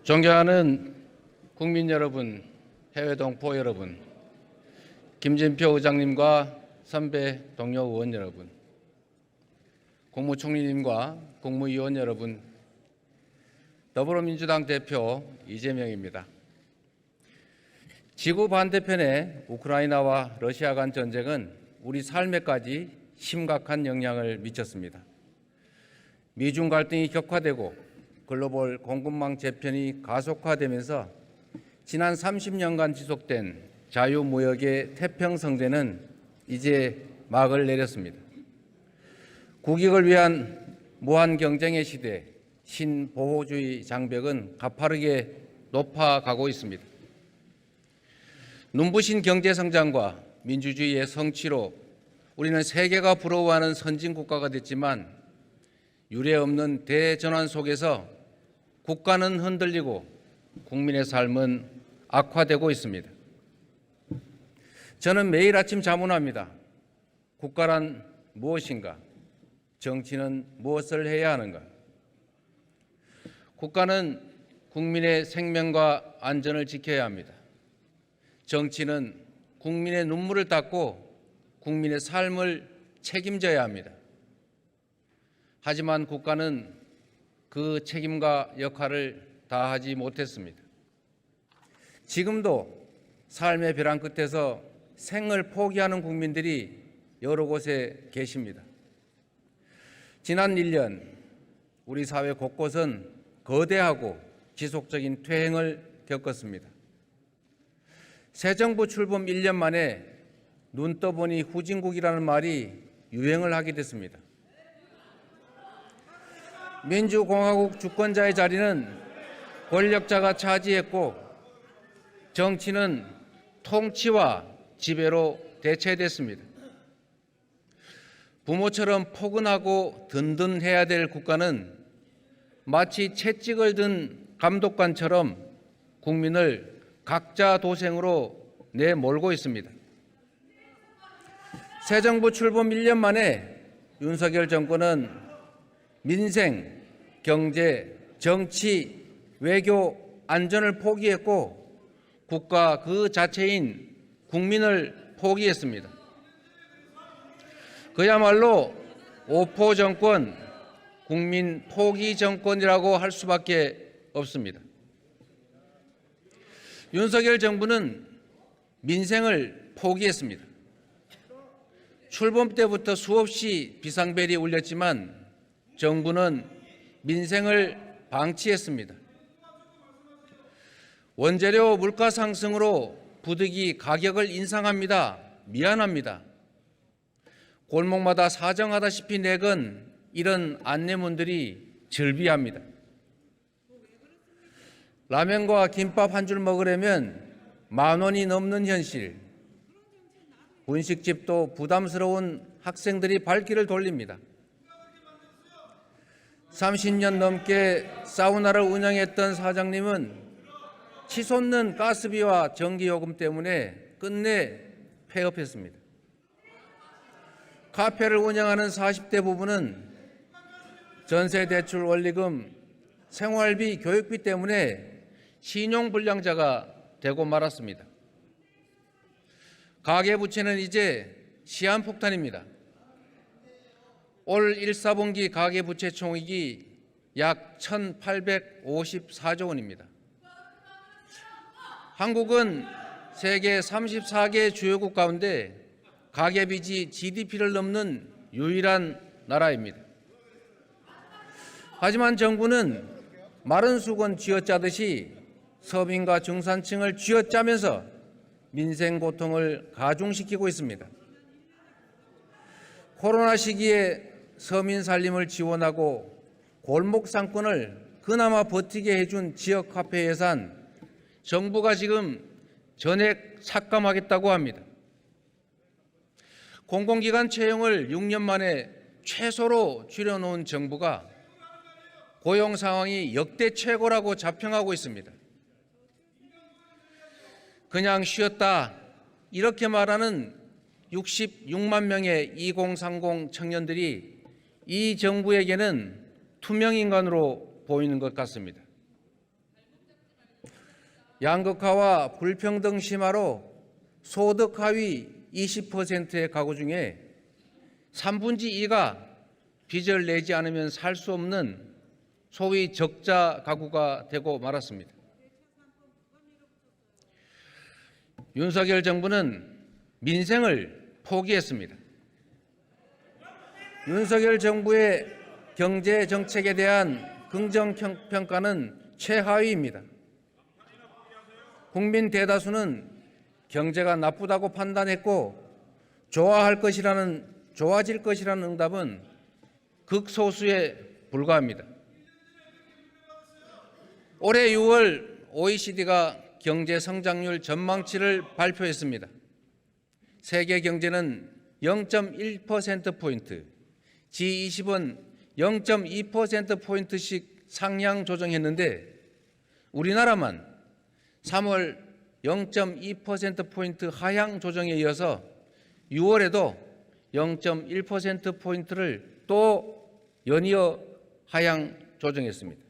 존경하는 국민 여러분, 해외 동포 여러분, 김진표 의장님과 선배 동료 의원 여러분, 국무총리님과 국무위원 여러분, 더불어민주당 대표 이재명입니다. 지구 반대편의 우크라이나와 러시아 간 전쟁은 우리 삶에까지 심각한 영향을 미쳤습니다. 미중 갈등이 격화되고 글로벌 공급망 재편이 가속화되면서 지난 30년간 지속된 자유무역의 태평성대는 이제 막을 내렸습니다. 국익을 위한 무한 경쟁의 시대, 신보호주의 장벽은 가파르게 높아가고 있습니다. 눈부신 경제성장과 민주주의의 성취로 우리는 세계가 부러워하는 선진국가가 됐지만 유례없는 대전환 속에서 국가는 흔들리고 국민의 삶은 악화되고 있습니다. 저는 매일 아침 자문합니다. 국가란 무엇인가? 정치는 무엇을 해야 하는가? 국가는 국민의 생명과 안전을 지켜야 합니다. 정치는 국민의 눈물을 닦고 국민의 삶을 책임져야 합니다. 하지만 국가는 그 책임과 역할을 다하지 못했습니다. 지금도 삶의 벼랑 끝에서 생을 포기하는 국민들이 여러 곳에 계십니다. 지난 1년 우리 사회 곳곳은 거대하고 지속적인 퇴행을 겪었습니다. 새 정부 출범 1년 만에 눈 떠보니 후진국이라는 말이 유행을 하게 됐습니다. 민주공화국 주권자의 자리는 권력자가 차지했고 정치는 통치와 지배로 대체됐습니다. 부모처럼 포근하고 든든해야 될 국가는 마치 채찍을 든 감독관처럼 국민을 각자 도생으로 내몰고 있습니다. 새 정부 출범 1년 만에 윤석열 정권은 민생, 경제, 정치, 외교, 안전을 포기했고 국가 그 자체인 국민을 포기했습니다. 그야말로 오포 정권, 국민 포기 정권이라고 할 수밖에 없습니다. 윤석열 정부는 민생을 포기했습니다. 출범 때부터 수없이 비상벨이 울렸지만 정부는 민생을 방치했습니다. 원재료 물가 상승으로 부득이 가격을 인상합니다. 미안합니다. 골목마다 사정하다시피 내건 이런 안내문들이 즐비합니다. 라면과 김밥 한 줄 먹으려면 10,000원이 넘는 현실. 분식집도 부담스러운 학생들이 발길을 돌립니다. 30년 넘게 사우나를 운영했던 사장님은 치솟는 가스비와 전기요금 때문에 끝내 폐업했습니다. 카페를 운영하는 40대 부부는 전세대출 원리금, 생활비, 교육비 때문에 신용불량자가 되고 말았습니다. 가계부채는 이제 시한폭탄입니다. 올 1사분기 가계부채 총액이 약 1,854조 원입니다. 한국은 세계 34개 주요국 가운데 가계빚이 GDP를 넘는 유일한 나라입니다. 하지만 정부는 마른 수건 쥐어짜듯이 서민과 중산층을 쥐어짜면서 민생 고통을 가중시키고 있습니다. 코로나 시기에 서민 살림을 지원하고 골목 상권을 그나마 버티게 해준 지역 화폐 예산, 정부가 지금 전액 삭감하겠다고 합니다. 공공기관 채용을 6년 만에 최소로 줄여놓은 정부가 고용 상황이 역대 최고라고 자평하고 있습니다. 그냥 쉬었다 이렇게 말하는 66만 명의 2030 청년들이 이 정부에게는 투명인간으로 보이는 것 같습니다. 양극화와 불평등 심화로 소득 하위 20%의 가구 중에 3분의 2가 빚을 내지 않으면 살 수 없는 소위 적자 가구가 되고 말았습니다. 윤석열 정부는 민생을 포기했습니다. 윤석열 정부의 경제 정책에 대한 긍정 평가는 최하위입니다. 국민 대다수는 경제가 나쁘다고 판단했고 좋아질 것이라는 응답은 극소수에 불과합니다. 올해 6월 OECD가 경제 성장률 전망치를 발표했습니다. 세계 경제는 0.1%포인트, G20은 0.2%포인트씩 상향 조정했는데 우리나라만 3월 0.2%포인트 하향 조정에 이어서 6월에도 0.1%포인트를 또 연이어 하향 조정했습니다.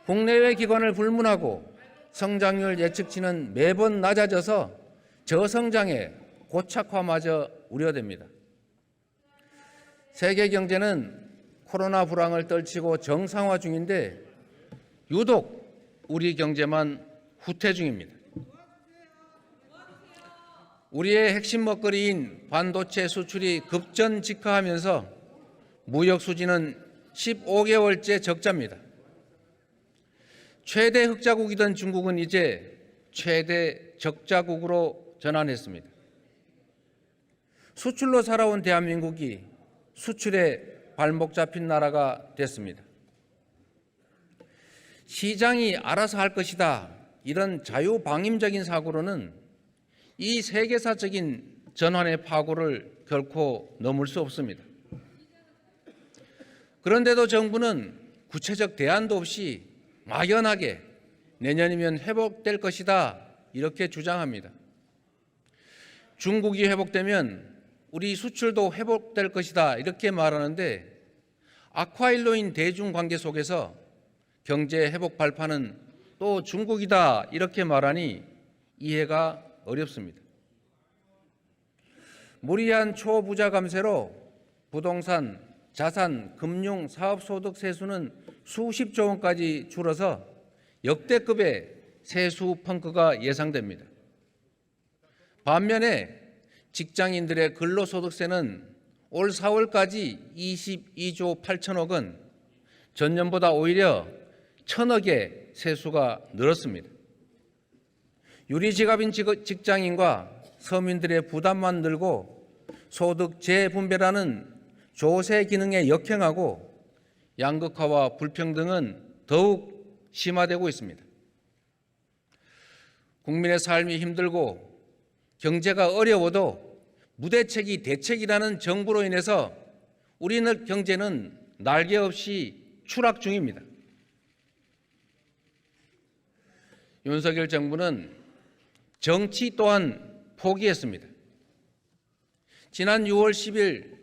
국내외 기관을 불문하고 성장률 예측치는 매번 낮아져서 저성장의 고착화마저 우려됩니다. 세계 경제는 코로나 불황을 떨치고 정상화 중인데 유독 우리 경제만 후퇴 중입니다. 우리의 핵심 먹거리인 반도체 수출이 급전직하하면서 무역 수지는 15개월째 적자입니다. 최대 흑자국이던 중국은 이제 최대 적자국으로 전환했습니다. 수출로 살아온 대한민국이 수출에 발목 잡힌 나라가 됐습니다. 시장이 알아서 할 것이다, 이런 자유방임적인 사고로는 이 세계사적인 전환의 파고를 결코 넘을 수 없습니다. 그런데도 정부는 구체적 대안도 없이 막연하게 내년이면 회복될 것이다, 이렇게 주장합니다. 중국이 회복되면 우리 수출도 회복될 것이다, 이렇게 말하는데 아쿠아일로인 대중관계 속에서 경제 회복 발판은 또 중국이다, 이렇게 말하니 이해가 어렵습니다. 무리한 초부자 감세로 부동산, 자산, 금융, 사업소득 세수는 수십조 원까지 줄어서 역대급의 세수 펑크가 예상됩니다. 반면에 직장인들의 근로소득세는 올 4월까지 22조 8천억 원, 전년보다 오히려 1,000억의 세수가 늘었습니다. 유리지갑인 직장인과 서민들의 부담만 늘고 소득 재분배라는 조세 기능에 역행하고 양극화와 불평등은 더욱 심화되고 있습니다. 국민의 삶이 힘들고 경제가 어려워도 무대책이 대책이라는 정부로 인해서 우리는 경제는 날개 없이 추락 중입니다. 윤석열 정부는 정치 또한 포기했습니다. 지난 6월 10일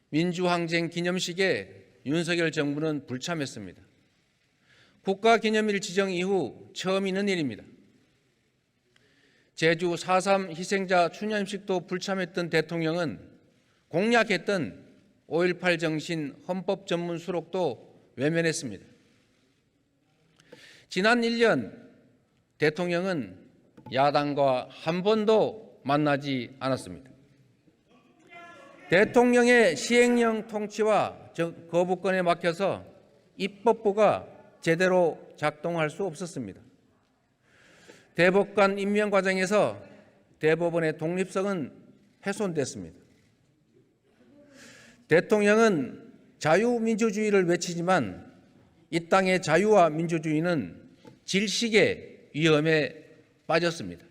민주항쟁 기념식에 윤석열 정부는 불참했습니다. 국가기념일 지정 이후 처음 있는 일입니다. 제주 4.3 희생자 추념식도 불참했던 대통령은 공약했던 5.18 정신 헌법 전문 수록도 외면했습니다. 지난 1년 대통령은 야당과 한 번도 만나지 않았습니다. 대통령의 시행령 통치와 거부권에 막혀서 입법부가 제대로 작동할 수 없었습니다. 대법관 임명 과정에서 대법원의 독립성은 훼손됐습니다. 대통령은 자유민주주의를 외치지만 이 땅의 자유와 민주주의는 질식의 위험에 빠졌습니다.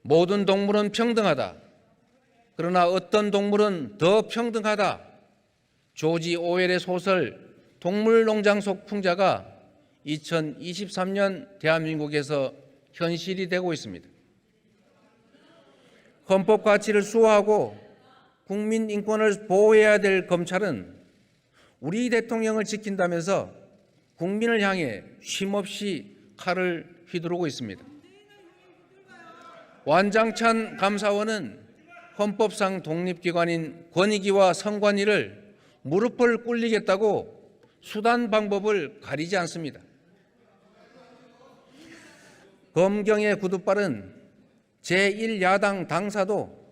모든 동물은 평등하다. 그러나 어떤 동물은 더 평등하다. 조지 오웰의 소설 동물농장 속 풍자가 2023년 대한민국에서 현실이 되고 있습니다. 헌법 가치를 수호하고 국민 인권을 보호해야 될 검찰은 우리 대통령을 지킨다면서 국민을 향해 쉼없이 칼을 휘두르고 있습니다. 완장찬 감사원은 헌법상 독립기관인 권익위와 선관위를 무릎을 꿇리겠다고 수단 방법을 가리지 않습니다. 검경의 구두발은 제1야당 당사도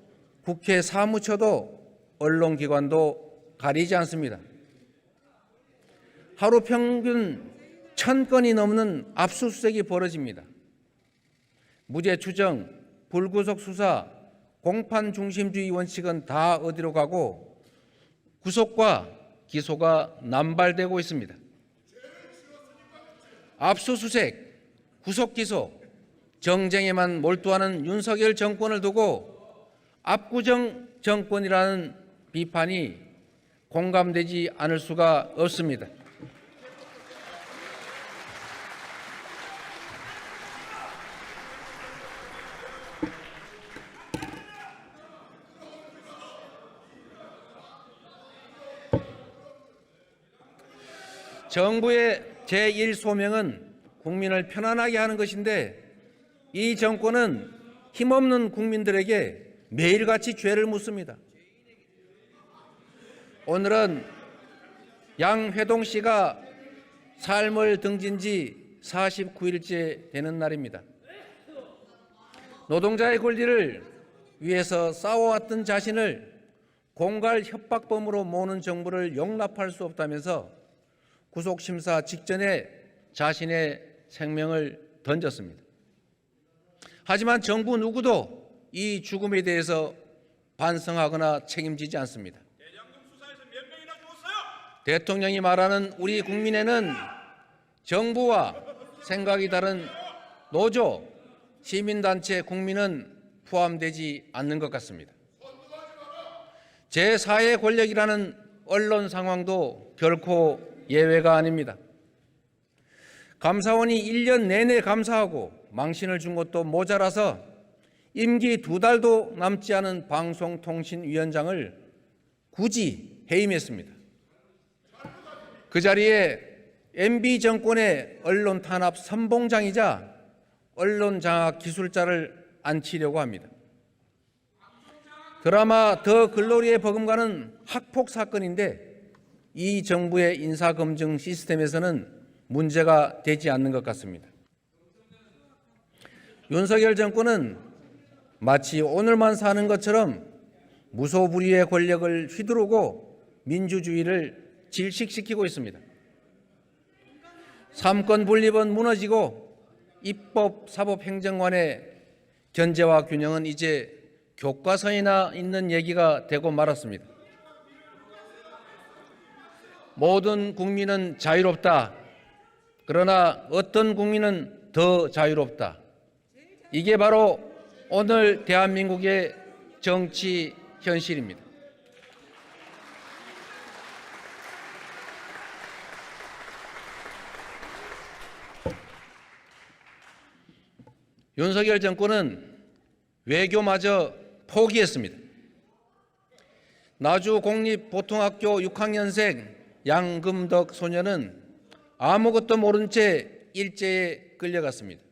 국회 사무처도 언론기관도 가리지 않습니다. 하루 평균 1000건이 넘는 압수수색이 벌어집니다. 무죄 추정, 불구속 수사, 공판 중심주의 원칙은 다 어디로 가고 구속과 기소가 남발되고 있습니다. 압수수색, 구속 기소, 정쟁에만 몰두하는 윤석열 정권을 두고 압구정 정권이라는 비판이 공감되지 않을 수가 없습니다. 정부의 제1소명은 국민을 편안하게 하는 것인데 이 정권은 힘없는 국민들에게 매일같이 죄를 묻습니다. 오늘은 양회동 씨가 삶을 등진 지 49일째 되는 날입니다. 노동자의 권리를 위해서 싸워왔던 자신을 공갈 협박범으로 모는 정부를 용납할 수 없다면서 구속심사 직전에 자신의 생명을 던졌습니다. 하지만 정부 누구도 이 죽음에 대해서 반성하거나 책임지지 않습니다. 대통령이 말하는 우리 국민에는 정부와 생각이 다른 노조, 시민단체, 국민은 포함되지 않는 것 같습니다. 제4의 권력이라는 언론 상황도 결코 예외가 아닙니다. 감사원이 1년 내내 감사하고 망신을 준 것도 모자라서 임기 2달도 남지 않은 방송통신위원장을 굳이 해임했습니다. 그 자리에 MB 정권의 언론 탄압 선봉장이자 언론 장악 기술자를 앉히려고 합니다. 드라마 더 글로리에 버금가는 학폭 사건인데 이 정부의 인사검증 시스템에서는 문제가 되지 않는 것 같습니다. 윤석열 정권은 마치 오늘만 사는 것처럼 무소불위의 권력을 휘두르고 민주주의를 질식시키고 있습니다. 삼권 분립은 무너지고 입법, 사법, 행정관의 견제와 균형은 이제 교과서에나 있는 얘기가 되고 말았습니다. 모든 국민은 자유롭다. 그러나 어떤 국민은 더 자유롭다. 이게 바로 오늘 대한민국의 정치 현실입니다. 윤석열 정권은 외교마저 포기했습니다. 나주 공립보통학교 6학년생 양금덕 소녀는 아무것도 모른 채 일제에 끌려갔습니다.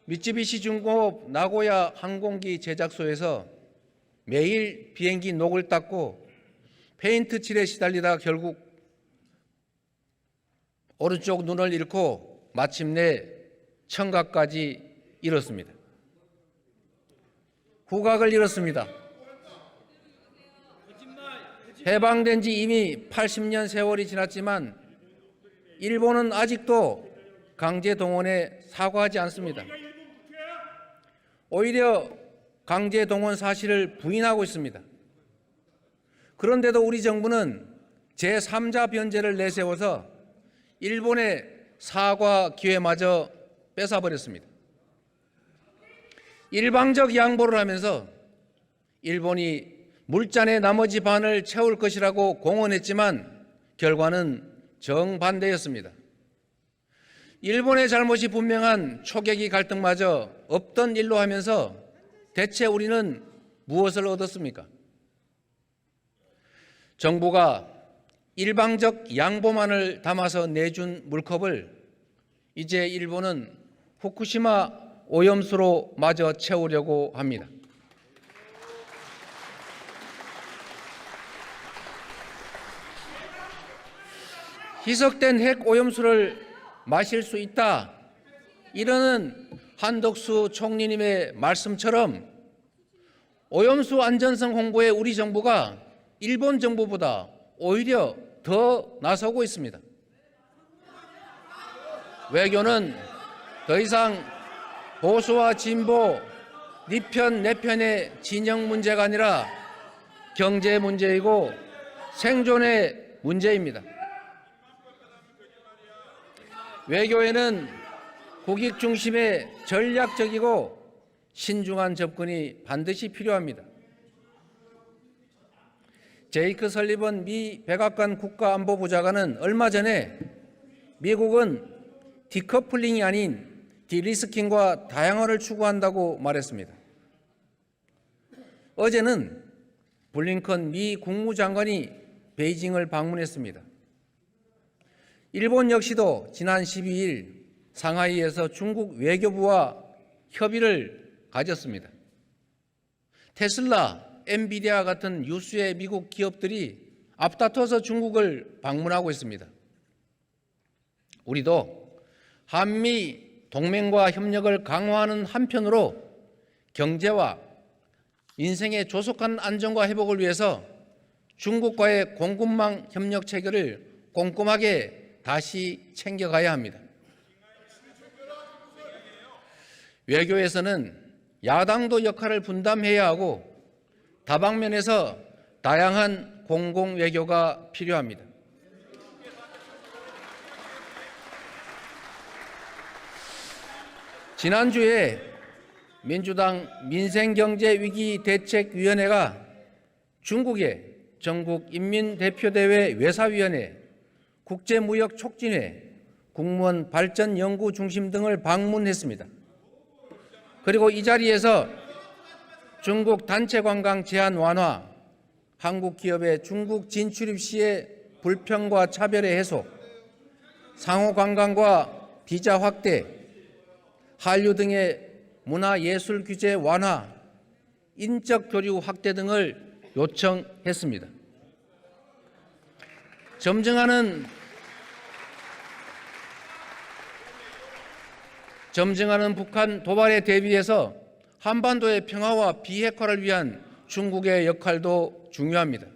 미쓰비시 중공업 나고야 항공기 제작소에서 매일 비행기 녹을 닦고 페인트 칠에 시달리다 결국 오른쪽 눈을 잃고 마침내 청각까지 잃었습니다. 후각을 잃었습니다. 해방된 지 이미 80년 세월이 지났지만 일본은 아직도 강제동원에 사과하지 않습니다. 오히려 강제동원 사실을 부인하고 있습니다. 그런데도 우리 정부는 제3자 변제를 내세워서 일본의 사과 기회마저 뺏어버렸습니다. 일방적 양보를 하면서 일본이 물잔의 나머지 반을 채울 것이라고 공언했지만 결과는 정반대였습니다. 일본의 잘못이 분명한 초계기 갈등마저 없던 일로 하면서 대체 우리는 무엇을 얻었습니까? 정부가 일방적 양보만을 담아서 내준 물컵을 이제 일본은 후쿠시마 오염수로 마저 채우려고 합니다. 희석된 핵 오염수를 마실 수 있다, 이러는 한덕수 총리님의 말씀처럼 오염수 안전성 홍보에 우리 정부가 일본 정부보다 오히려 더 나서고 있습니다. 외교는 더 이상 보수와 진보, 네 편, 내 편의 진영 문제가 아니라 경제 문제이고 생존의 문제입니다. 외교에는 국익 중심의 전략적이고 신중한 접근이 반드시 필요합니다. 제이크 설리번 미 백악관 국가안보보좌관은 얼마 전에 미국은 디커플링이 아닌 디리스킹과 다양화를 추구한다고 말했습니다. 어제는 블링컨 미 국무장관이 베이징을 방문했습니다. 일본 역시도 지난 12일 상하이에서 중국 외교부와 협의를 가졌습니다. 테슬라, 엔비디아 같은 유수의 미국 기업들이 앞다퉈서 중국을 방문하고 있습니다. 우리도 한미 동맹과 협력을 강화하는 한편으로 경제와 인생의 조속한 안정과 회복을 위해서 중국과의 공급망 협력 체계를 꼼꼼하게 다시 챙겨가야 합니다. 외교에서는 야당도 역할을 분담해야 하고 다방면에서 다양한 공공외교가 필요합니다. 지난주에 민주당 민생경제위기대책위원회가 중국의 전국인민대표대회 외사위원회, 국제무역촉진회, 국무원 발전연구중심 등을 방문했습니다. 그리고 이 자리에서 중국 단체관광 제한 완화, 한국 기업의 중국 진출입 시의 불평과 차별의 해소, 상호관광과 비자 확대, 한류 등의 문화예술 규제 완화, 인적 교류 확대 등을 요청했습니다. 점증하는 북한 도발에 대비해서 한반도의 평화와 비핵화를 위한 중국의 역할도 중요합니다.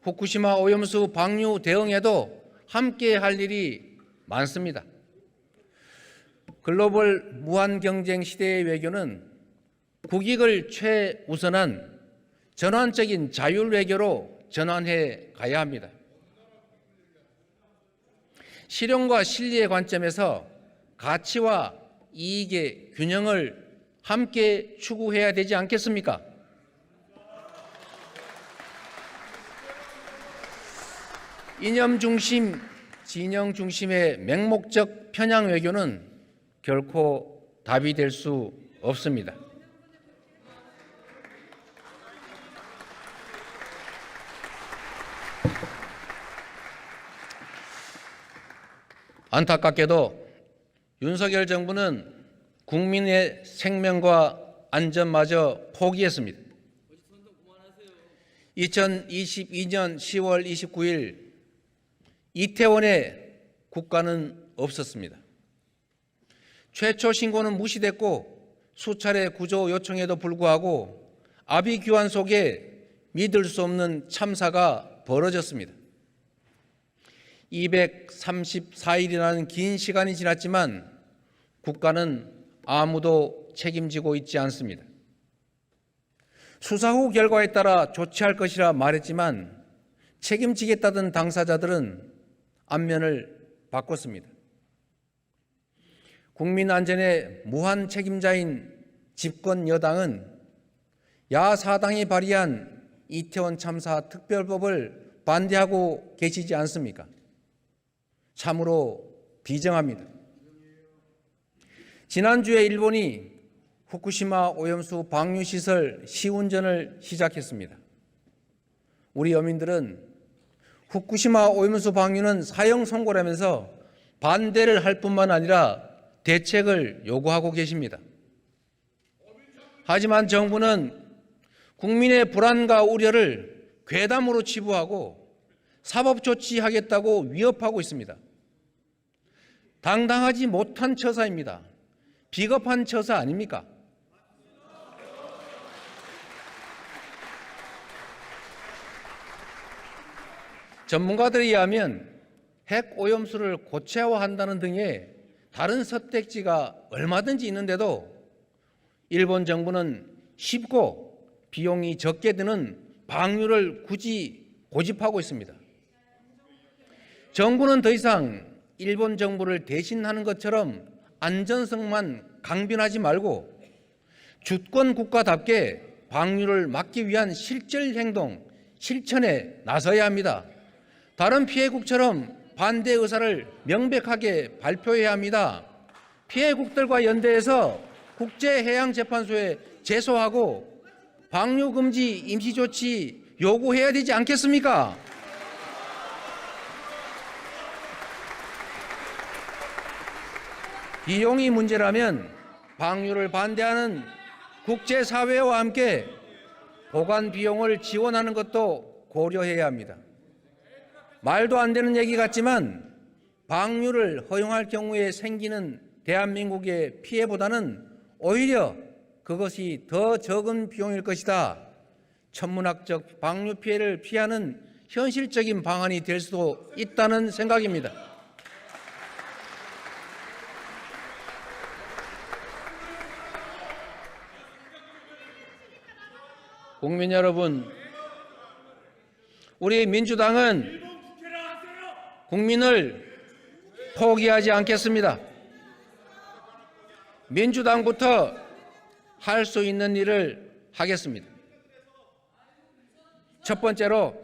후쿠시마 오염수 방류 대응에도 함께 할 일이 많습니다. 글로벌 무한경쟁 시대의 외교는 국익을 최우선한 전환적인 자율외교로 전환해 가야 합니다. 실용과 실리의 관점에서 가치와 이익의 균형을 함께 추구해야 되지 않겠습니까? 이념 중심, 진영 중심의 맹목적 편향 외교는 결코 답이 될 수 없습니다. 안타깝게도 윤석열 정부는 국민의 생명과 안전마저 포기했습니다. 2022년 10월 29일 이태원에 국가는 없었습니다. 최초 신고는 무시됐고 수차례 구조 요청에도 불구하고 아비규환 속에 믿을 수 없는 참사가 벌어졌습니다. 234일이라는 긴 시간이 지났지만 국가는 아무도 책임지고 있지 않습니다. 수사 후 결과에 따라 조치할 것이라 말했지만 책임지겠다던 당사자들은 안면을 바꿨습니다. 국민 안전의 무한 책임자인 집권 여당은 야사당이 발의한 이태원 참사 특별법을 반대하고 계시지 않습니까? 참으로 비정합니다. 지난주에 일본이 후쿠시마 오염수 방류시설 시운전을 시작했습니다. 우리 어민들은 후쿠시마 오염수 방류는 사형 선고라면서 반대를 할 뿐만 아니라 대책을 요구하고 계십니다. 하지만 정부는 국민의 불안과 우려를 괴담으로 치부하고 사법 조치하겠다고 위협하고 있습니다. 당당하지 못한 처사입니다. 비겁한 처사 아닙니까? 전문가들에 의하면 핵 오염수를 고체화한다는 등의 다른 선택지가 얼마든지 있는데도 일본 정부는 쉽고 비용이 적게 드는 방류를 굳이 고집하고 있습니다. 정부는 더 이상 일본 정부를 대신하는 것처럼 안전성만 강변하지 말고 주권 국가답게 방류를 막기 위한 실질 행동, 실천에 나서야 합니다. 다른 피해국처럼 반대 의사를 명백하게 발표해야 합니다. 피해국들과 연대해서 국제해양재판소에 제소하고 방류금지 임시조치 요구해야 되지 않겠습니까? 비용이 문제라면 방류를 반대하는 국제사회와 함께 보관 비용을 지원하는 것도 고려해야 합니다. 말도 안 되는 얘기 같지만 방류를 허용할 경우에 생기는 대한민국의 피해보다는 오히려 그것이 더 적은 비용일 것이다. 천문학적 방류 피해를 피하는 현실적인 방안이 될 수도 있다는 생각입니다. 국민 여러분, 우리 민주당은 국민을 포기하지 않겠습니다. 민주당부터 할 수 있는 일을 하겠습니다. 첫 번째로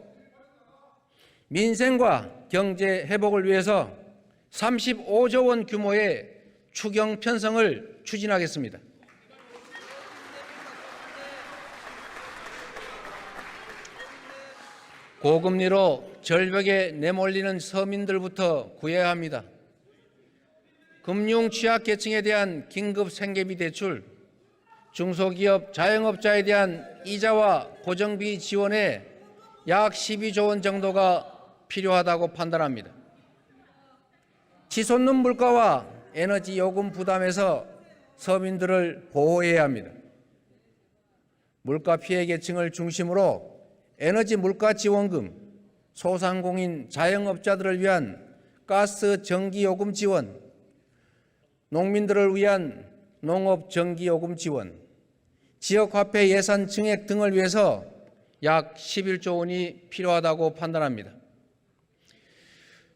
민생과 경제 회복을 위해서 35조 원 규모의 추경 편성을 추진하겠습니다. 고금리로 절벽에 내몰리는 서민들부터 구해야 합니다. 금융 취약계층에 대한 긴급 생계비 대출, 중소기업 자영업자에 대한 이자와 고정비 지원에 약 12조 원 정도가 필요하다고 판단합니다. 치솟는 물가와 에너지 요금 부담에서 서민들을 보호해야 합니다. 물가 피해 계층을 중심으로 에너지 물가 지원금, 소상공인 자영업자들을 위한 가스 전기요금 지원, 농민들을 위한 농업 전기요금 지원, 지역화폐 예산 증액 등을 위해서 약 11조 원이 필요하다고 판단합니다.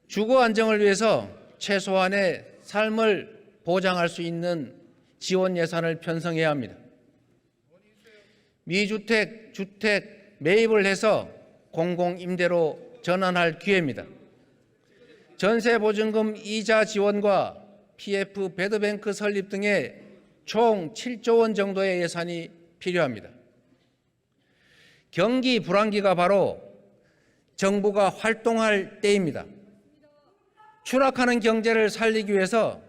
주거 안정을 위해서 최소한의 삶을 보장할 수 있는 지원 예산을 편성해야 합니다. 미주택, 주택 매입을 해서 공공임대로 전환할 기회입니다. 전세보증금 이자 지원과 PF 배드뱅크 설립 등의 총 7조 원 정도의 예산이 필요합니다. 경기 불황기가 바로 정부가 활동할 때입니다. 추락하는 경제를 살리기 위해서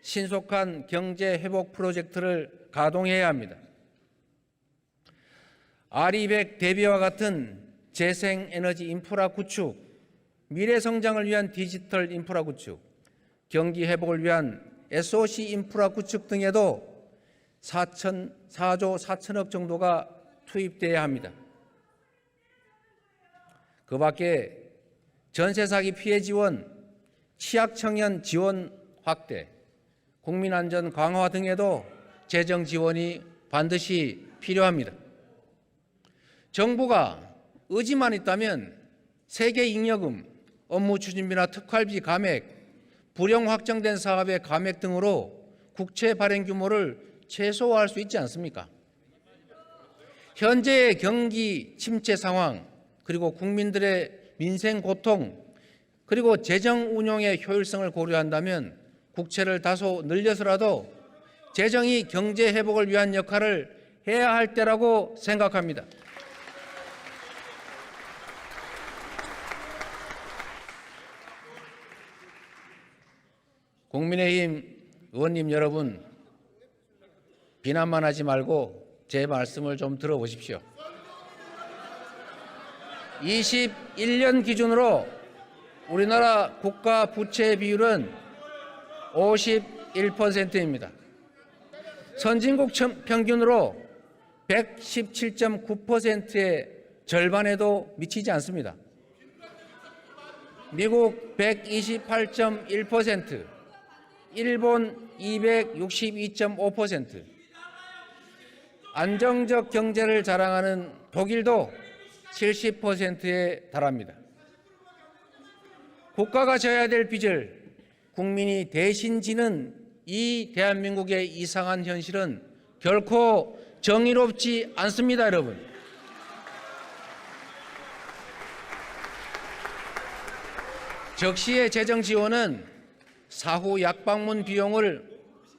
신속한 경제 회복 프로젝트를 가동해야 합니다. R200 대비와 같은 재생에너지 인프라 구축, 미래 성장을 위한 디지털 인프라 구축, 경기 회복을 위한 SOC 인프라 구축 등에도 4조 4천억 정도가 투입돼야 합니다. 그 밖에 전세 사기 피해 지원, 취약 청년 지원 확대, 국민안전 강화 등에도 재정 지원이 반드시 필요합니다. 정부가 의지만 있다면 세계잉여금, 업무추진비나 특활비 감액, 불용 확정된 사업의 감액 등으로 국채 발행 규모를 최소화할 수 있지 않습니까? 현재의 경기 침체 상황, 그리고 국민들의 민생 고통, 그리고 재정 운용의 효율성을 고려한다면 국채를 다소 늘려서라도 재정이 경제 회복을 위한 역할을 해야 할 때라고 생각합니다. 국민의힘 의원님 여러분, 비난만 하지 말고 제 말씀을 좀 들어보십시오. 21년 기준으로 우리나라 국가 부채 비율은 51%입니다. 선진국 평균으로 117.9%의 절반에도 미치지 않습니다. 미국 128.1%, 일본 262.5%, 안정적 경제를 자랑하는 독일도 70%에 달합니다. 국가가 져야 될 빚을 국민이 대신 지는 이 대한민국의 이상한 현실은 결코 정의롭지 않습니다, 여러분. 적시의 재정 지원은 사후 약방문 비용을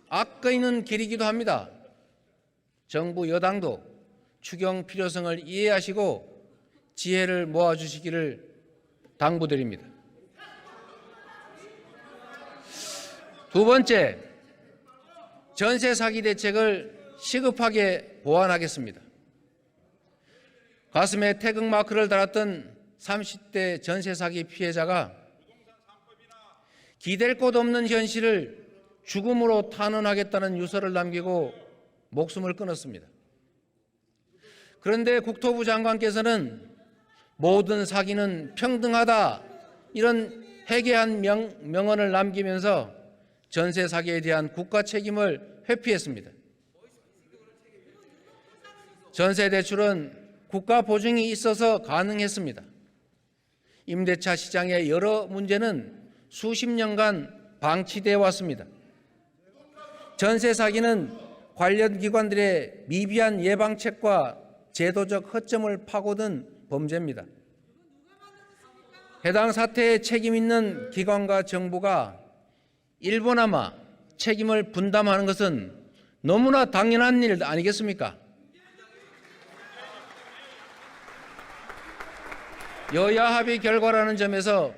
아끼는 길이기도 합니다. 정부 여당도 추경 필요성을 이해하시고 지혜를 모아주시기를 당부드립니다. 두 번째, 전세 사기 대책을 시급하게 보완하겠습니다. 가슴에 태극마크를 달았던 30대 전세 사기 피해자가 기댈 곳 없는 현실을 죽음으로 탄원하겠다는 유서를 남기고 목숨을 끊었습니다. 그런데 국토부 장관께서는 모든 사기는 평등하다, 이런 해괴한 명언을 남기면서 전세 사기에 대한 국가 책임을 회피했습니다. 전세 대출은 국가 보증이 있어서 가능했습니다. 임대차 시장의 여러 문제는 수십 년간 방치되어 왔습니다. 전세 사기는 관련 기관들의 미비한 예방책과 제도적 허점을 파고든 범죄입니다. 해당 사태에 책임 있는 기관과 정부가 일부나마 책임을 분담하는 것은 너무나 당연한 일 아니겠습니까? 여야 합의 결과라는 점에서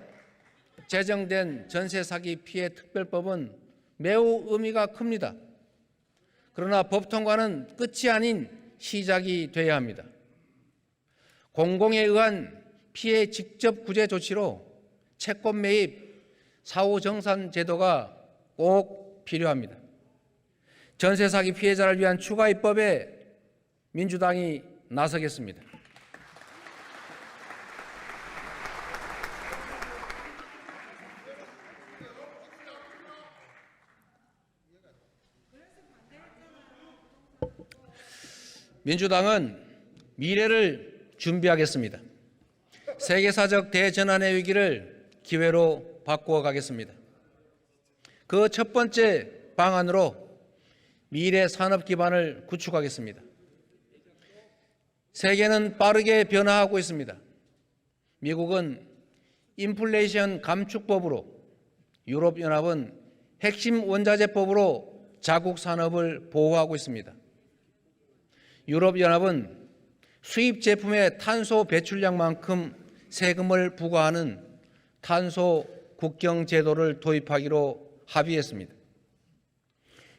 제정된 전세 사기 피해 특별법은 매우 의미가 큽니다. 그러나 법 통과는 끝이 아닌 시작이 돼야 합니다. 공공에 의한 피해 직접 구제 조치로 채권 매입, 사후 정산 제도가 꼭 필요합니다. 전세 사기 피해자를 위한 추가 입법에 민주당이 나서겠습니다. 민주당은 미래를 준비하겠습니다. 세계사적 대전환의 위기를 기회로 바꾸어 가겠습니다. 그 첫 번째 방안으로 미래 산업 기반을 구축하겠습니다. 세계는 빠르게 변화하고 있습니다. 미국은 인플레이션 감축법으로, 유럽연합은 핵심 원자재법으로 자국 산업을 보호하고 있습니다. 유럽연합은 수입 제품의 탄소 배출량만큼 세금을 부과하는 탄소 국경 제도를 도입하기로 합의했습니다.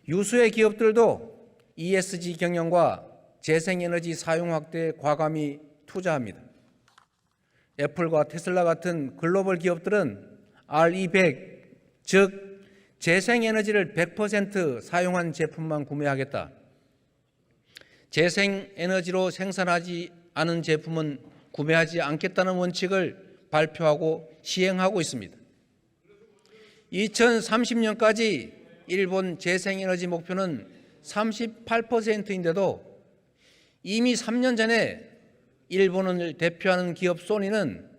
유수의 기업들도 ESG 경영과 재생에너지 사용 확대에 과감히 투자합니다. 애플과 테슬라 같은 글로벌 기업들은 RE100, 즉 재생에너지를 100% 사용한 제품만 구매하겠다, 재생에너지로 생산하지 않은 제품은 구매하지 않겠다는 원칙을 발표하고 시행하고 있습니다. 2030년까지 일본 재생에너지 목표는 38%인데도 이미 3년 전에 일본을 대표하는 기업 소니는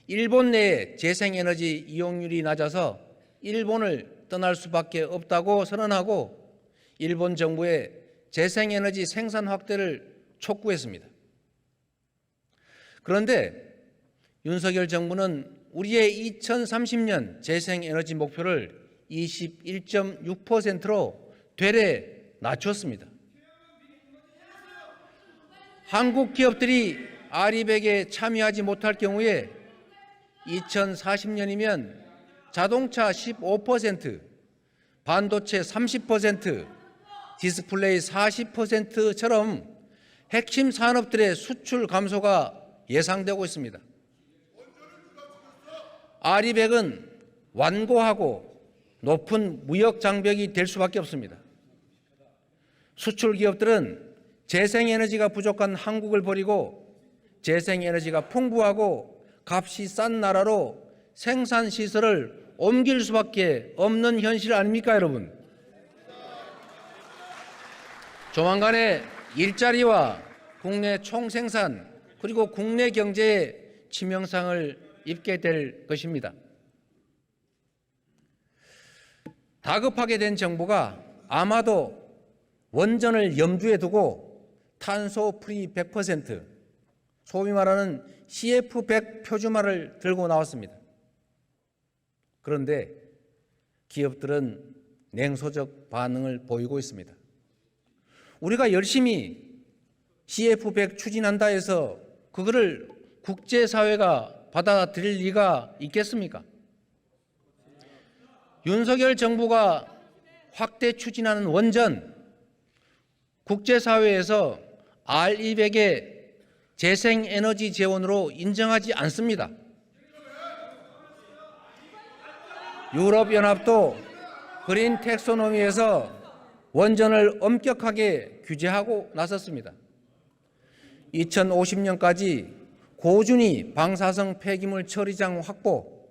일본 내에 재생에너지 이용률이 낮아서 일본을 떠날 수밖에 없다고 선언하고 일본 정부의 재생에너지 생산 확대를 촉구했습니다. 그런데 윤석열 정부는 우리의 2030년 재생에너지 목표를 21.6%로 되레 낮췄습니다. 한국 기업들이 RE100에 참여하지 못할 경우에 2040년이면 자동차 15%, 반도체 30%, 디스플레이 40%처럼 핵심 산업들의 수출 감소가 예상되고 있습니다. 아리백은 완고하고 높은 무역 장벽이 될 수밖에 없습니다. 수출 기업들은 재생에너지가 부족한 한국을 버리고 재생에너지가 풍부하고 값이 싼 나라로 생산시설을 옮길 수밖에 없는 현실 아닙니까, 여러분? 조만간에 일자리와 국내 총생산 그리고 국내 경제에 치명상을 입게 될 것입니다. 다급하게 된 정부가 아마도 원전을 염두에 두고 탄소 프리 100%, 소위 말하는 CF100 표준화를 들고 나왔습니다. 그런데 기업들은 냉소적 반응을 보이고 있습니다. 우리가 열심히 CF100 추진한다 해서 그거를 국제사회가 받아들일 리가 있겠습니까? 윤석열 정부가 확대 추진하는 원전, 국제사회에서 R200의 재생에너지 재원으로 인정하지 않습니다. 유럽연합도 그린 텍소노미에서 원전을 엄격하게 규제하고 나섰습니다. 2050년까지 고준위 방사성 폐기물 처리장 확보,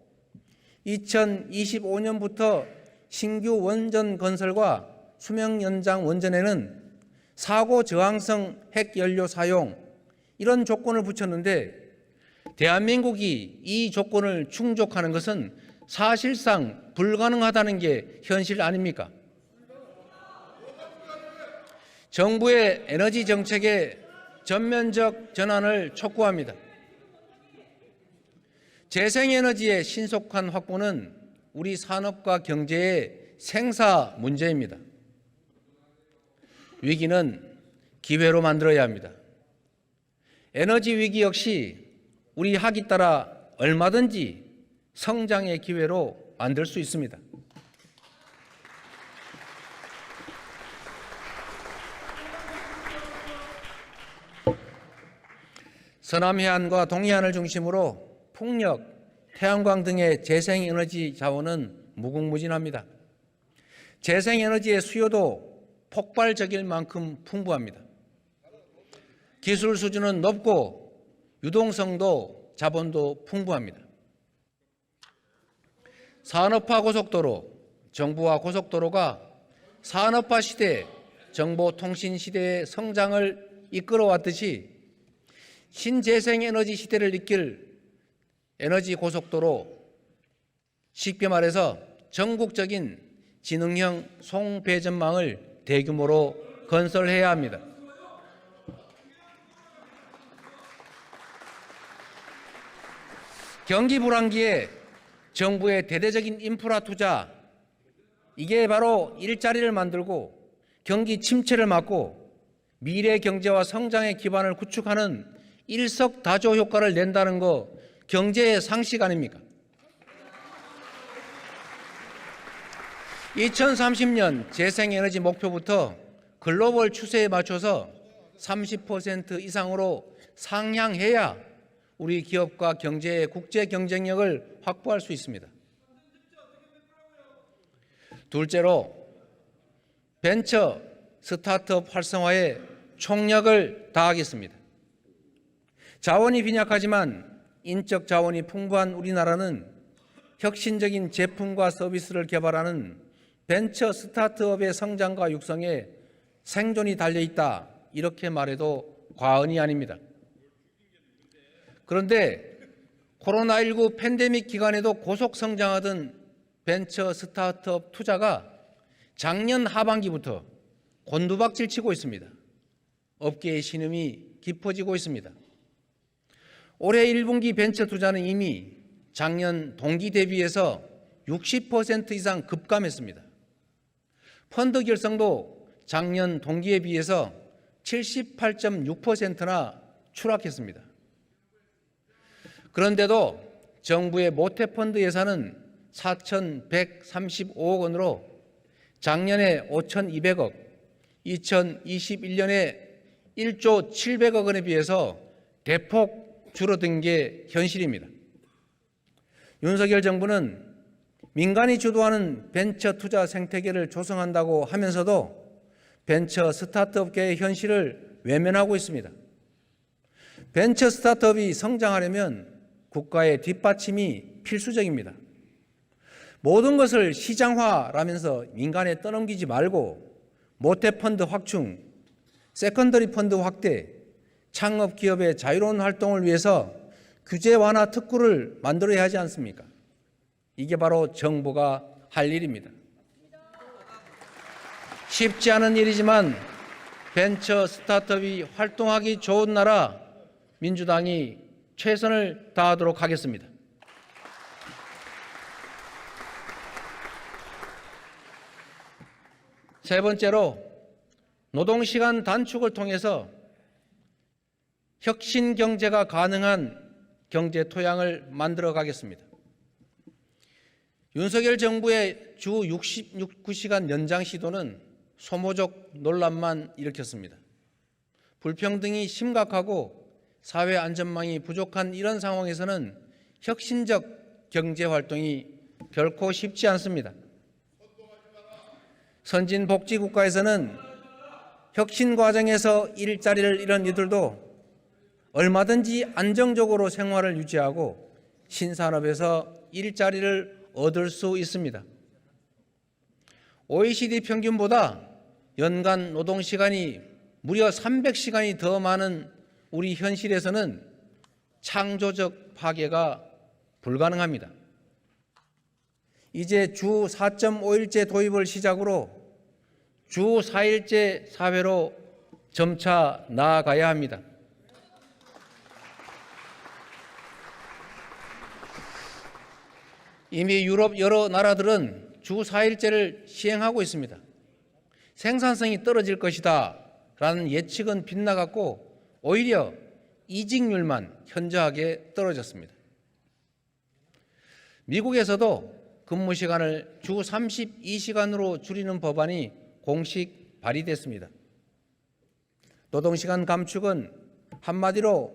2025년부터 신규 원전 건설과 수명 연장 원전에는 사고 저항성 핵연료 사용, 이런 조건을 붙였는데 대한민국이 이 조건을 충족하는 것은 사실상 불가능하다는 게 현실 아닙니까? 정부의 에너지 정책의 전면적 전환을 촉구합니다. 재생에너지의 신속한 확보는 우리 산업과 경제의 생사 문제입니다. 위기는 기회로 만들어야 합니다. 에너지 위기 역시 우리 학이 따라 얼마든지 성장의 기회로 만들 수 있습니다. 서남해안과 동해안을 중심으로 풍력, 태양광 등의 재생에너지 자원은 무궁무진합니다. 재생에너지의 수요도 폭발적일 만큼 풍부합니다. 기술 수준은 높고 유동성도 자본도 풍부합니다. 산업화 고속도로, 정부화 고속도로가 산업화 시대, 정보통신 시대의 성장을 이끌어왔듯이 신재생에너지 시대를 이끌 에너지 고속도로, 쉽게 말해서 전국적인 지능형 송배전망을 대규모로 건설해야 합니다. 경기 불황기에 정부의 대대적인 인프라 투자, 이게 바로 일자리를 만들고 경기 침체를 막고 미래 경제와 성장의 기반을 구축하는 일석다조 효과를 낸다는 거 경제의 상식 아닙니까? 2030년 재생에너지 목표부터 글로벌 추세에 맞춰서 30% 이상으로 상향해야 우리 기업과 경제의 국제 경쟁력을 확보할 수 있습니다. 둘째로 벤처 스타트업 활성화에 총력을 다하겠습니다. 자원이 빈약하지만 인적 자원이 풍부한 우리나라는 혁신적인 제품과 서비스를 개발하는 벤처 스타트업의 성장과 육성에 생존이 달려있다, 이렇게 말해도 과언이 아닙니다. 그런데 코로나19 팬데믹 기간에도 고속 성장하던 벤처 스타트업 투자가 작년 하반기부터 곤두박질 치고 있습니다. 업계의 신음이 깊어지고 있습니다. 올해 1분기 벤처 투자는 이미 작년 동기 대비해서 60% 이상 급감했습니다. 펀드 결성도 작년 동기에 비해서 78.6%나 추락했습니다. 그런데도 정부의 모태펀드 예산은 4,135억 원으로 작년에 5,200억, 2021년에 1조 700억 원에 비해서 대폭 줄어든 게 현실입니다. 윤석열 정부는 민간이 주도하는 벤처 투자 생태계를 조성한다고 하면서도 벤처 스타트업계의 현실을 외면하고 있습니다. 벤처 스타트업이 성장하려면 국가의 뒷받침이 필수적입니다. 모든 것을 시장화라면서 민간에 떠넘기지 말고 모태펀드 확충, 세컨더리 펀드 확대, 창업 기업의 자유로운 활동을 위해서 규제 완화 특구를 만들어야 하지 않습니까? 이게 바로 정부가 할 일입니다. 쉽지 않은 일이지만 벤처 스타트업이 활동하기 좋은 나라 민주당이 최선을 다하도록 하겠습니다. 세 번째로 노동시간 단축을 통해서 혁신 경제가 가능한 경제 토양을 만들어 가겠습니다. 윤석열 정부의 주 69시간 연장 시도는 소모적 논란만 일으켰습니다. 불평등이 심각하고 사회 안전망이 부족한 이런 상황에서는 혁신적 경제 활동이 결코 쉽지 않습니다. 선진복지국가에서는 혁신 과정에서 일자리를 잃은 이들도 얼마든지 안정적으로 생활을 유지하고 신산업에서 일자리를 얻을 수 있습니다. OECD 평균보다 연간 노동시간이 무려 300시간이 더 많은 우리 현실에서는 창조적 파괴가 불가능합니다. 이제 주 4.5일제 도입을 시작으로 주 4일제 사회로 점차 나아가야 합니다. 이미 유럽 여러 나라들은 주 4일제를 시행하고 있습니다. 생산성이 떨어질 것이다 라는 예측은 빗나갔고 오히려 이직률만 현저하게 떨어졌습니다. 미국에서도 근무 시간을 주 32시간으로 줄이는 법안이 공식 발의됐습니다. 노동시간 감축은 한마디로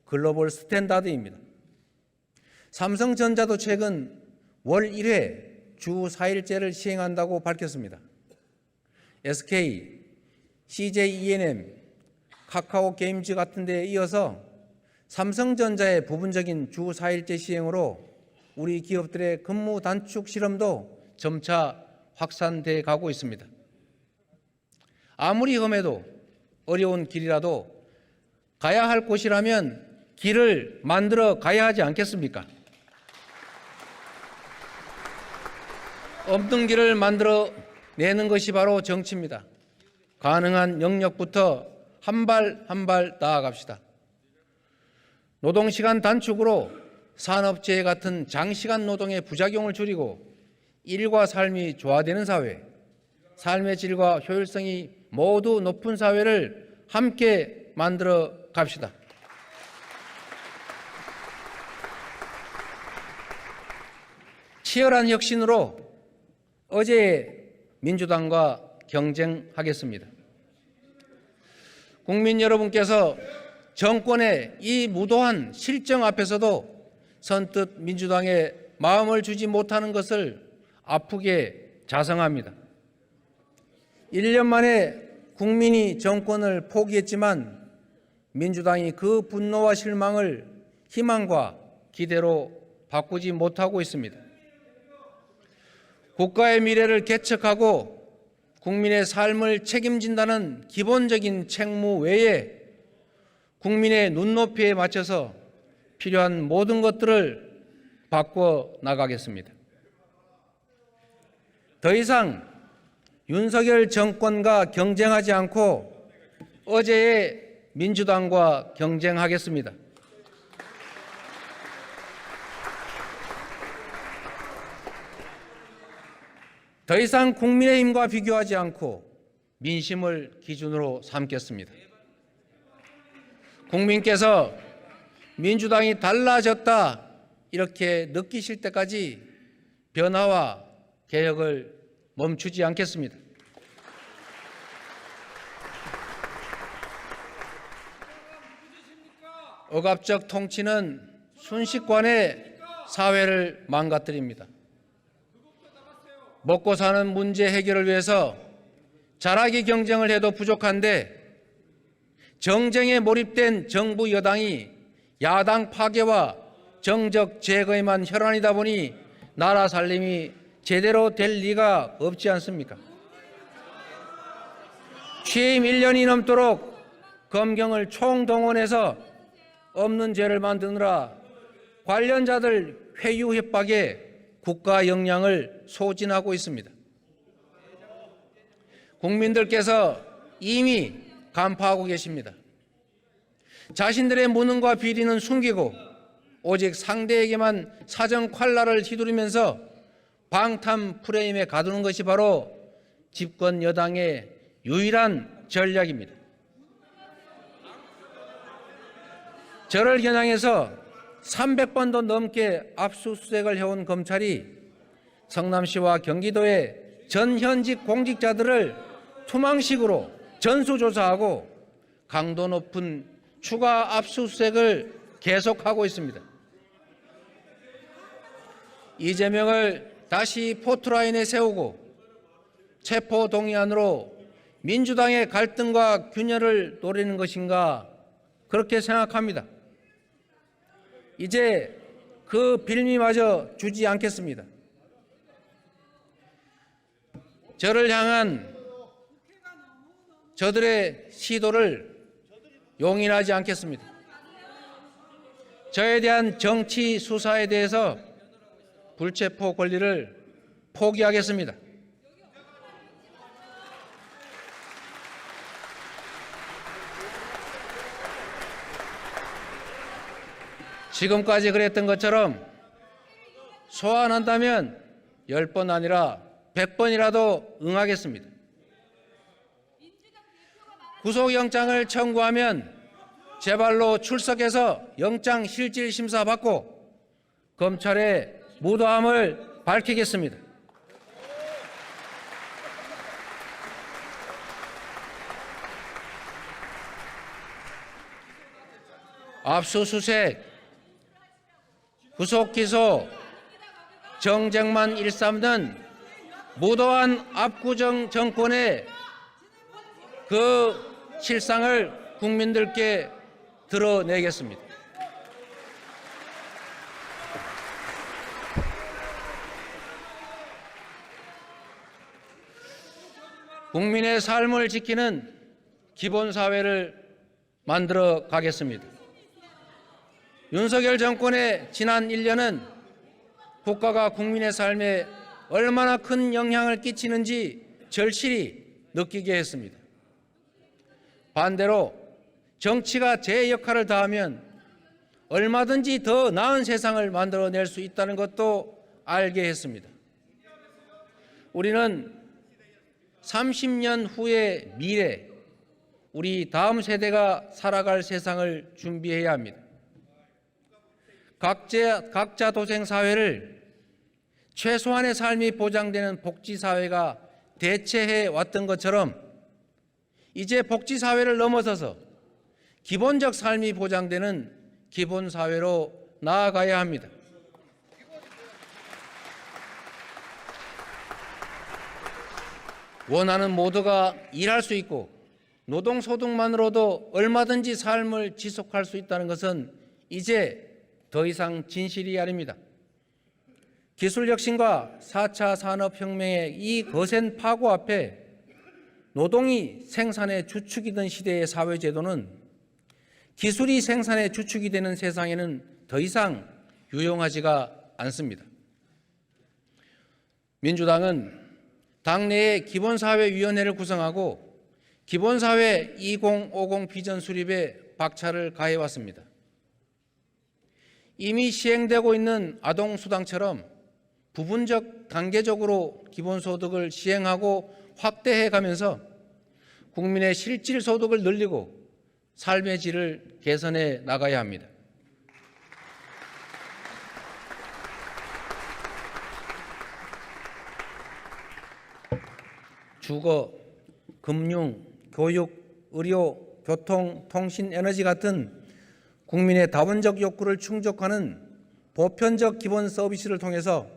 글로벌 스탠다드입니다. 삼성전자도 최근 월 1회 주 4일제를 시행한다고 밝혔습니다. SK, CJ E&M, 카카오 게임즈 같은 데에 이어서 삼성전자의 부분적인 주 4일제 시행으로 우리 기업들의 근무 단축 실험도 점차 확산돼 가고 있습니다. 아무리 험해도 어려운 길이라도 가야 할 곳이라면 길을 만들어 가야 하지 않겠습니까? 없는 길을 만들어 내는 것이 바로 정치입니다. 가능한 영역부터 한 발 한 발 나아갑시다. 노동시간 단축으로 산업재해 같은 장시간 노동의 부작용을 줄이고 일과 삶이 조화되는 사회, 삶의 질과 효율성이 모두 높은 사회를 함께 만들어 갑시다. 치열한 혁신으로 어제의 민주당과 경쟁하겠습니다. 국민 여러분께서 정권의 이 무도한 실정 앞에서도 선뜻 민주당에 마음을 주지 못하는 것을 아프게 자성합니다. 1년 만에 국민이 정권을 포기했지만 민주당이 그 분노와 실망을 희망과 기대로 바꾸지 못하고 있습니다. 국가의 미래를 개척하고 국민의 삶을 책임진다는 기본적인 책무 외에 국민의 눈높이에 맞춰서 필요한 모든 것들을 바꿔 나가겠습니다. 더 이상 윤석열 정권과 경쟁하지 않고 어제의 민주당과 경쟁하겠습니다. 더 이상 국민의힘과 비교하지 않고 민심을 기준으로 삼겠습니다. 국민께서 민주당이 달라졌다 이렇게 느끼실 때까지 변화와 개혁을 멈추지 않겠습니다. 억압적 통치는 순식간에 사회를 망가뜨립니다. 먹고 사는 문제 해결을 위해서 잘하기 경쟁을 해도 부족한데 정쟁에 몰입된 정부 여당이 야당 파괴와 정적 제거에만 혈안이다 보니 나라 살림이 제대로 될 리가 없지 않습니까? 취임 1년이 넘도록 검경을 총동원해서 없는 죄를 만드느라 관련자들 회유 협박에 국가 역량을 소진하고 있습니다. 국민들께서 이미 간파하고 계십니다. 자신들의 무능과 비리는 숨기고 오직 상대에게만 사정 콸라를 휘두르면서 방탄 프레임에 가두는 것이 바로 집권 여당의 유일한 전략입니다. 저를 겨냥해서 300번도 넘게 압수수색을 해온 검찰이 성남시와 경기도의 전현직 공직자들을 투망식으로 전수조사하고 강도 높은 추가 압수수색을 계속하고 있습니다. 이재명을 다시 포트라인에 세우고 체포동의안으로 민주당의 갈등과 균열을 노리는 것인가 그렇게 생각합니다. 이제 그 빌미마저 주지 않겠습니다. 저를 향한 저들의 시도를 용인하지 않겠습니다. 저에 대한 정치 수사에 대해서 불체포 권리를 포기하겠습니다. 지금까지 그랬던 것처럼 소환한다면 10번 아니라 100번이라도 응하겠습니다. 구속영장을 청구하면 제 발로 출석해서 영장 실질 심사 받고 검찰의 무도함을 밝히겠습니다. 압수수색, 구속기소, 정쟁만 일삼는 무도한 압구정 정권의 그 실상을 국민들께 드러내겠습니다. 국민의 삶을 지키는 기본사회를 만들어 가겠습니다. 윤석열 정권의 지난 1년은 국가가 국민의 삶에 얼마나 큰 영향을 끼치는지 절실히 느끼게 했습니다. 반대로 정치가 제 역할을 다하면 얼마든지 더 나은 세상을 만들어낼 수 있다는 것도 알게 했습니다. 우리는 30년 후의 미래, 우리 다음 세대가 살아갈 세상을 준비해야 합니다. 각자 도생 사회를 최소한의 삶이 보장되는 복지사회가 대체해 왔던 것처럼 이제 복지사회를 넘어서서 기본적 삶이 보장되는 기본사회로 나아가야 합니다. 원하는 모두가 일할 수 있고 노동소득만으로도 얼마든지 삶을 지속할 수 있다는 것은 이제 더 이상 진실이 아닙니다. 기술혁신과 4차 산업혁명의 이 거센 파고 앞에 노동이 생산의 주축이던 시대의 사회제도는 기술이 생산의 주축이 되는 세상에는 더 이상 유용하지가 않습니다. 민주당은 당내에 기본사회위원회를 구성하고 기본사회 2050 비전 수립에 박차를 가해왔습니다. 이미 시행되고 있는 아동수당처럼 부분적 단계적으로 기본소득을 시행하고 확대해 가면서 국민의 실질 소득을 늘리고 삶의 질을 개선해 나가야 합니다. 주거, 금융, 교육, 의료, 교통, 통신, 에너지 같은 국민의 다원적 욕구를 충족하는 보편적 기본 서비스를 통해서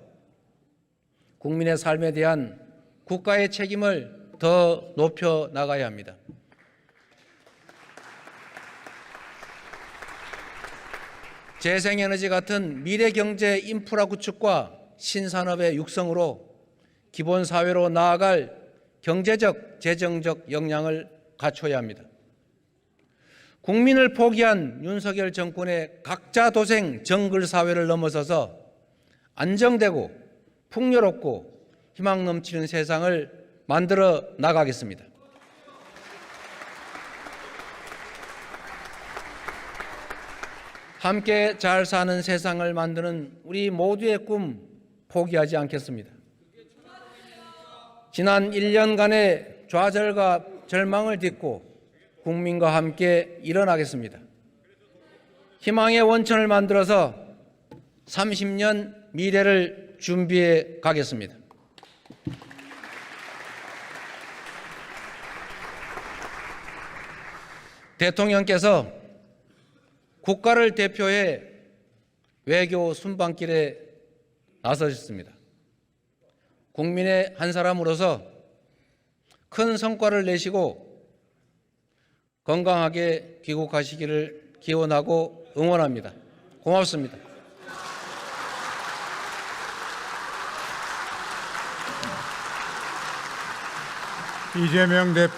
국민의 삶에 대한 국가의 책임을 더 높여 나가야 합니다. 재생에너지 같은 미래경제 인프라 구축과 신산업의 육성으로 기본사회로 나아갈 경제적, 재정적 역량을 갖춰야 합니다. 국민을 포기한 윤석열 정권의 각자 도생 정글 사회를 넘어서서 안정되고 풍요롭고 희망 넘치는 세상을 만들어 나가겠습니다. 함께 잘 사는 세상을 만드는 우리 모두의 꿈 포기하지 않겠습니다. 지난 1년간의 좌절과 절망을 딛고 국민과 함께 일어나겠습니다. 희망의 원천을 만들어서 30년 미래를 준비해 가겠습니다. 대통령께서 국가를 대표해 외교 순방길에 나서셨습니다. 국민의 한 사람으로서 큰 성과를 내시고 건강하게 귀국하시기를 기원하고 응원합니다. 고맙습니다. 이재명 대표